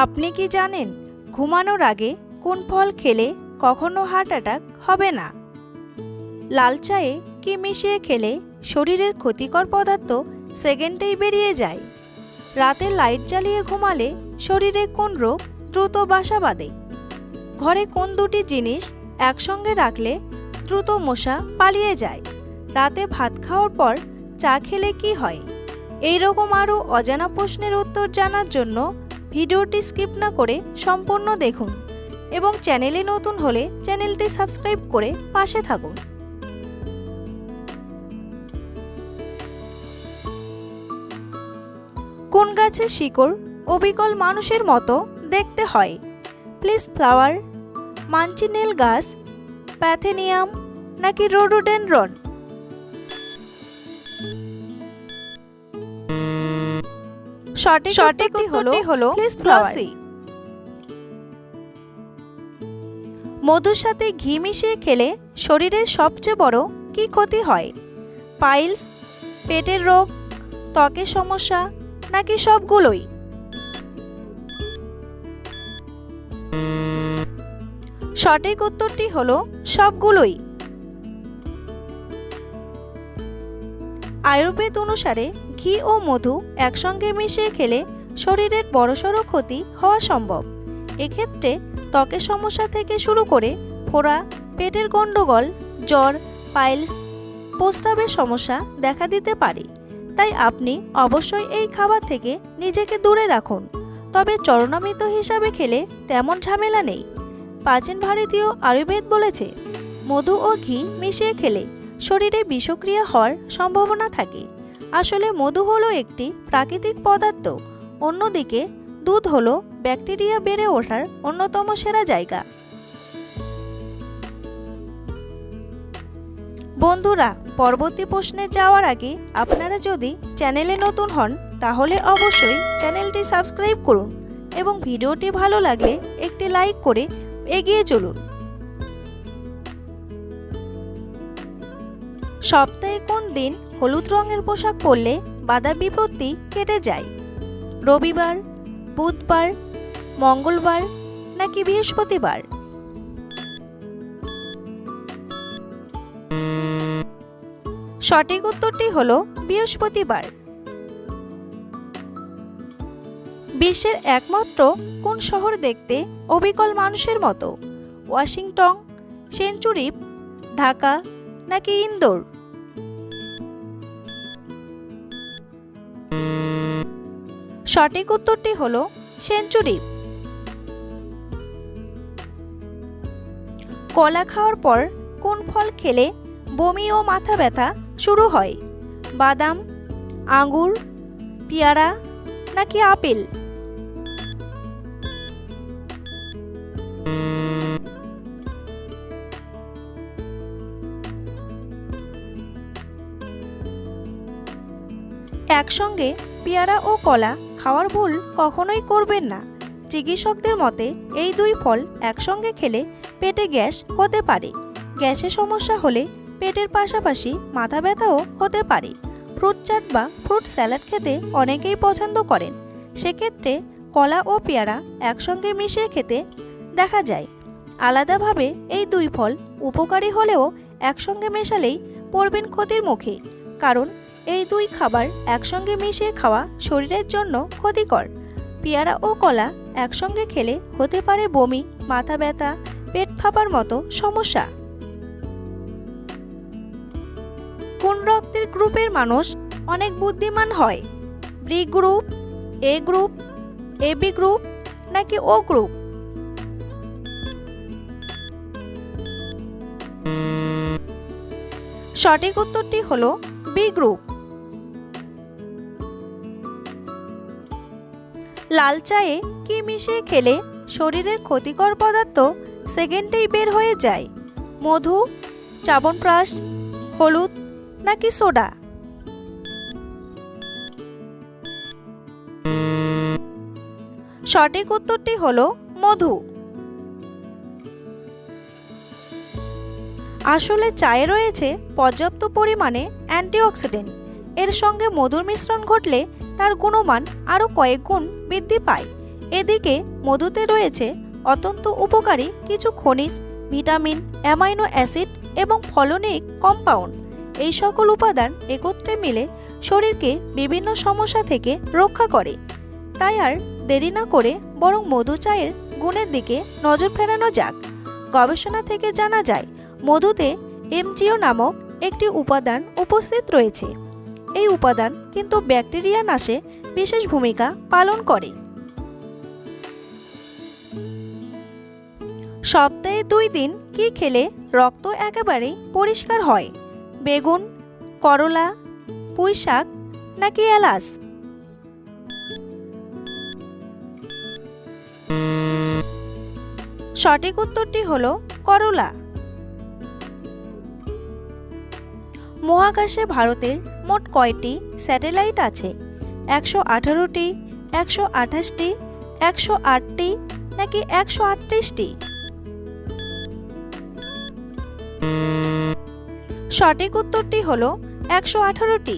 আপনি কি জানেন ঘুমানোর আগে কোন ফল খেলে কখনো হার্ট অ্যাটাক হবে না? লাল চায়ে কি মিশিয়ে খেলে শরীরের ক্ষতিকর পদার্থ সেকেন্ডেই বেরিয়ে যায়? রাতে লাইট জ্বালিয়ে ঘুমালে শরীরে কোন রোগ দ্রুত বাসা বাঁধে? ঘরে কোন দুটি জিনিস একসঙ্গে রাখলে দ্রুত মশা পালিয়ে যায়? রাতে ভাত খাওয়ার পর চা খেলে কি হয়? এই রকম আরও অজানা প্রশ্নের উত্তর জানার জন্য ভিডিওটি স্কিপ না করে সম্পূর্ণ দেখুন এবং চ্যানেলে নতুন হলে চ্যানেলটি সাবস্ক্রাইব করে পাশে থাকুন। কোন গাছের শিকড় অবিকল মানুষের মতো দেখতে হয়? প্লিজ ফ্লাওয়ার, মানচিনেল গাছ, প্যাথেনিয়াম নাকি রোডোডেনড্রন? সঠিক উত্তরটি হলো প্লিজ ফ্লাওয়ার। মধুর সাথে ঘি মিশিয়ে খেলে শরীরের সবচেয়ে বড় কি ক্ষতি হয়? পাইলস, পেটের রোগ, ত্বকের সমস্যা নাকি সবগুলোই? সঠিক উত্তরটি হলো সবগুলোই। আয়ুর্বেদ অনুসারে ঘি ও মধু একসঙ্গে মিশিয়ে খেলে শরীরের বড়সড় ক্ষতি হওয়া সম্ভব। এক্ষেত্রে ত্বকের সমস্যা থেকে শুরু করে ফোড়া, পেটের গণ্ডগোল, জ্বর, পাইলস, প্রস্রাবের সমস্যা দেখা দিতে পারে। তাই আপনি অবশ্যই এই খাবার থেকে নিজেকে দূরে রাখুন। তবে চরণামৃত হিসাবে খেলে তেমন ঝামেলা নেই। প্রাচীন ভারতীয় আয়ুর্বেদ বলেছে মধু ও ঘি মিশিয়ে খেলে শরীরে বিষক্রিয়া হওয়ার সম্ভাবনা থাকে। আসলে মধু হলো একটি প্রাকৃতিক পদার্থ, অন্যদিকে দুধ হলো ব্যাকটেরিয়া বেড়ে ওঠার অন্যতম সেরা জায়গা। বন্ধুরা, পরবর্তী প্রশ্নে যাওয়ার আগে আপনারা যদি চ্যানেলে নতুন হন তাহলে অবশ্যই চ্যানেলটি সাবস্ক্রাইব করুন এবং ভিডিওটি ভালো লাগলে একটি লাইক করে এগিয়ে চলুন। সপ্তাহে কোন দিন হলুদ রঙের পোশাক পরলে বাধা বিপত্তি কেটে যায়? রবিবার, বুধবার, মঙ্গলবার নাকি বৃহস্পতিবার? সঠিক উত্তরটি হলো বৃহস্পতিবার। বিশ্বের একমাত্র কোন শহর দেখতে অবিকল মানুষের মতো? ওয়াশিংটন, সেঞ্চুরিপ, ঢাকা নাকি ইন্দোর? সঠিক উত্তরটি হলো সেঞ্চুরিপ। কলা খাওয়ার পর কোন ফল খেলে বমি ও মাথা ব্যথা শুরু হয়? বাদাম, আঙ্গুর, পেয়ারা নাকি আপেল? একসঙ্গে পেয়ারা ও কলা খাওয়ার ভুল কখনোই করবেন না। চিকিৎসকদের মতে এই দুই ফল একসঙ্গে খেলে পেটে গ্যাস হতে পারে। গ্যাসের সমস্যা হলে পেটের পাশাপাশি মাথা ব্যথাও হতে পারে। ফ্রুট চাট বা ফ্রুট স্যালাড খেতে অনেকেই পছন্দ করেন। সেক্ষেত্রে কলা ও পেয়ারা একসঙ্গে মিশিয়ে খেতে দেখা যায়। আলাদাভাবে এই দুই ফল উপকারী হলেও একসঙ্গে মেশালেই পড়বেন ক্ষতির মুখে, কারণ এই দুই খাবার একসঙ্গে মিশিয়ে খাওয়া শরীরের জন্য ক্ষতিকর। পেয়ারা ও কলা একসঙ্গে খেলে হতে পারে বমি, মাথা ব্যথা, পেট ফাঁপার মতো সমস্যা। কোন রক্তের গ্রুপের মানুষ অনেক বুদ্ধিমান হয়? বি গ্রুপ, এ গ্রুপ, এবি গ্রুপ নাকি ও গ্রুপ? সঠিক উত্তরটি হলো বি গ্রুপ। লাল চায়ে কি মিশিয়ে খেলে শরীরের ক্ষতিকর পদার্থ সেকেন্ডেই বের হয়ে যায়? মধু, চ্যবনপ্রাশ, হলুদ নাকি সোডা? সঠিক উত্তরটি হলো মধু। আসলে চায়ে রয়েছে পর্যাপ্ত পরিমাণে অ্যান্টিঅক্সিডেন্ট। এর সঙ্গে মধুর মিশ্রণ ঘটলে তার গুণমান আরও কয়েক গুণ বৃদ্ধি পায় এদিকে মধুতে রয়েছে অত্যন্ত উপকারী কিছু খনিজ, ভিটামিন, অ্যামাইনো অ্যাসিড এবং ফলনিক কম্পাউন্ড। এই সকল উপাদান একত্রে মিলে শরীরকে বিভিন্ন সমস্যা থেকে রক্ষা করে। তাই আর দেরি না করে বরং মধু চায়ের গুণের দিকে নজর ফেরানো যাক। গবেষণা থেকে জানা যায় মধুতে এমজিও নামক একটি উপাদান উপস্থিত রয়েছে। এই উপাদান কিন্তু ব্যাকটেরিয়া নাশে বিশেষ ভূমিকা পালন করে। সপ্তাহে 2 দিন কি খেলে রক্ত একেবারে পরিষ্কার হয়? বেগুন, করলা, পুঁই শাক নাকি এলাচ? সঠিক উত্তরটি হলো করলা। মহাকাশে ভারতের মোট কয়টি স্যাটেলাইট আছে? 118টি, 128টি, 108টি নাকি 138টি? সঠিক উত্তরটি হলো 118টি।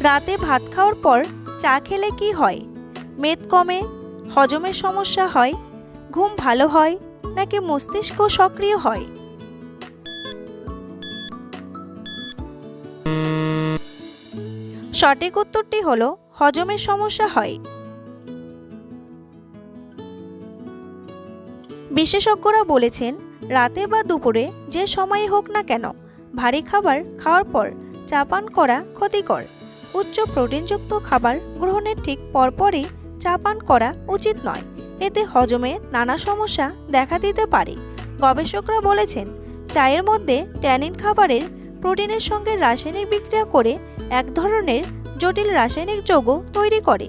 রাতে ভাত খাওয়ার পর চা খেলে কি হয়? মেদ কমে, হজমের সমস্যা হয়, ঘুম ভালো হয় নাকি মস্তিষ্ক সক্রিয় হয়? সঠিক উত্তরটি হলো হজমের সমস্যা হয়। বিশেষজ্ঞরা বলেছেন রাতে বা দুপুরে যে সময় হোক না কেন ভারী খাবার খাওয়ার পর চা পান করা ক্ষতিকর। উচ্চ প্রোটিনযুক্ত খাবার গ্রহণের ঠিক পরপরই চা পান করা উচিত নয়। এতে হজমে নানা সমস্যা দেখা দিতে পারে। গবেষকরা বলেছেন চায়ের মধ্যে ট্যানিন খাবারের প্রোটিনের সঙ্গে রাসায়নিক বিক্রিয়া করে এক ধরনের জটিল রাসায়নিক যৌগ তৈরি করে।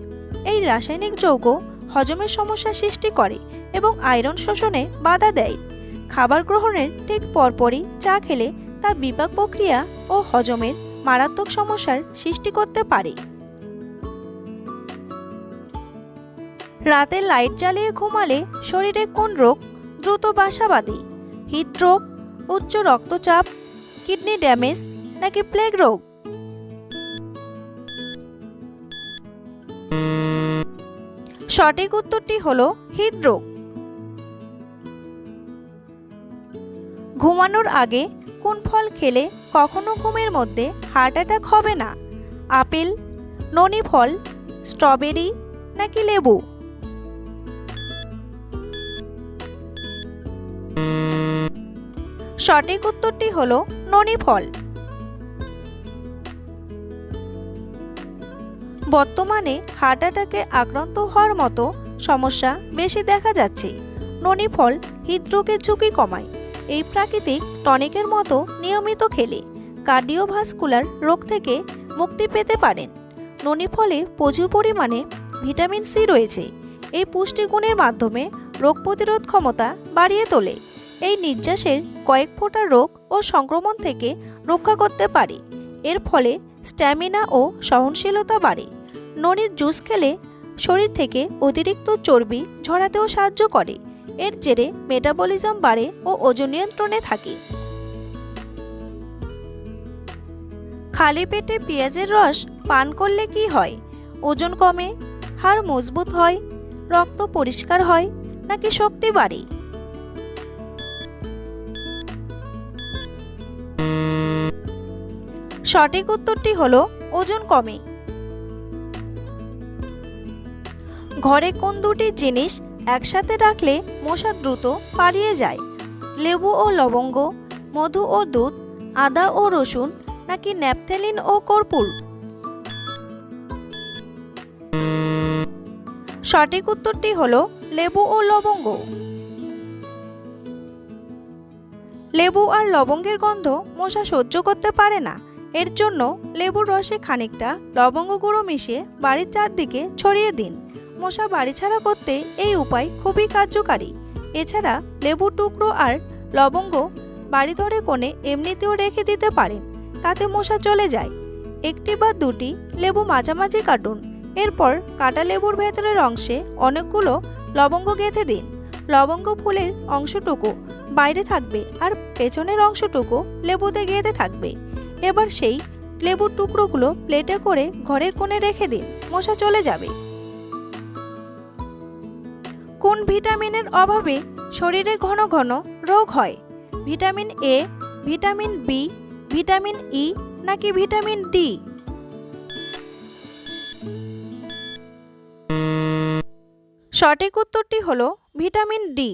এই রাসায়নিক যৌগ হজমের সমস্যা সৃষ্টি করে এবং আয়রন শোষণে বাধা দেয়। খাবার গ্রহণের ঠিক পরপরই চা খেলে তা বিপাক প্রক্রিয়া ও হজমের মারাত্মক সমস্যার সৃষ্টি করতে পারে। রাতে লাইট জ্বালিয়ে ঘুমালে শরীরে কোন রোগ দ্রুত বাসা বাঁধে? হৃদরোগ, উচ্চ রক্তচাপ, কিডনি ড্যামেজ নাকি প্লেগ রোগ? সঠিক উত্তরটি হলো হৃদরোগ। ঘুমানোর আগে কোন ফল খেলে কখনো ঘুমের মধ্যে হার্ট অ্যাটাক হবে না? আপেল, ননি ফল, স্ট্রবেরি নাকি লেবু? সঠিক উত্তরটি হলো ননি ফল। বর্তমানে হার্ট অ্যাটাকে আক্রান্ত হওয়ার মতো সমস্যা বেশি দেখা যাচ্ছে। ননি ফল হৃদরোগের ঝুঁকি কমায়। এই প্রাকৃতিক টনিকের মতো নিয়মিত খেলে কার্ডিওভাস্কুলার রোগ থেকে মুক্তি পেতে পারেন। ননি ফলে প্রচুর পরিমাণে ভিটামিন সি রয়েছে। এই পুষ্টিগুণের মাধ্যমে রোগ প্রতিরোধ ক্ষমতা বাড়িয়ে তোলে। এই নির্যাসের কয়েক ফোঁটা রোগ ও সংক্রমণ থেকে রক্ষা করতে পারে। এর ফলে স্ট্যামিনা ও সহনশীলতা বাড়ে। ননির জুস খেলে শরীর থেকে অতিরিক্ত চর্বি ঝরাতেও সাহায্য করে। এর জেরে মেটাবলিজম বাড়ে ও ওজন নিয়ন্ত্রণে থাকে। খালি পেটে পেঁয়াজের রস পান করলে কি হয়? ওজন কমে, হাড় মজবুত হয়, রক্ত পরিষ্কার হয় নাকি শক্তি বাড়ে? সঠিক উত্তরটি হলো ওজন কমে। ঘরে কোন দুটি জিনিস একসাথে রাখলে মশা দ্রুত পালিয়ে যায়? লেবু ও লবঙ্গ, মধু ও দুধ, আদা ও রসুন নাকি ন্যাপথেলিন ও কর্পূর? সঠিক উত্তরটি হলো লেবু ও লবঙ্গ। লেবু আর লবঙ্গের গন্ধ মশা সহ্য করতে পারে না। এর জন্য লেবুর রসে খানিকটা লবঙ্গ গুঁড়ো মিশিয়ে বাড়ির চারদিকে ছড়িয়ে দিন। মশা বাড়ি ছাড়া করতে এই উপায় খুবই কার্যকারী। এছাড়া লেবুর টুকরো আর লবঙ্গ বাড়ি ধরে কোণে এমনিতেও রেখে দিতে পারেন, তাতে মশা চলে যায়। একটি বা দুটি লেবু মাঝামাঝি কাটুন। এরপর কাটা লেবুর ভেতরের অংশে অনেকগুলো লবঙ্গ গেঁথে দিন। লবঙ্গ ফুলের অংশটুকু বাইরে থাকবে আর পেছনের অংশটুকু লেবুতে গেঁথে থাকবে। এবার সেই লেবুর টুকরোগুলো প্লেটে করে ঘরের কোণে রেখে দিন, মশা চলে যাবে। কোন ভিটামিনের অভাবে শরীরে ঘন ঘন রোগ হয়? Vitamin A, vitamin B, vitamin E নাকি ভিটামিন ডি? সঠিক উত্তরটি হলো ভিটামিন ডি।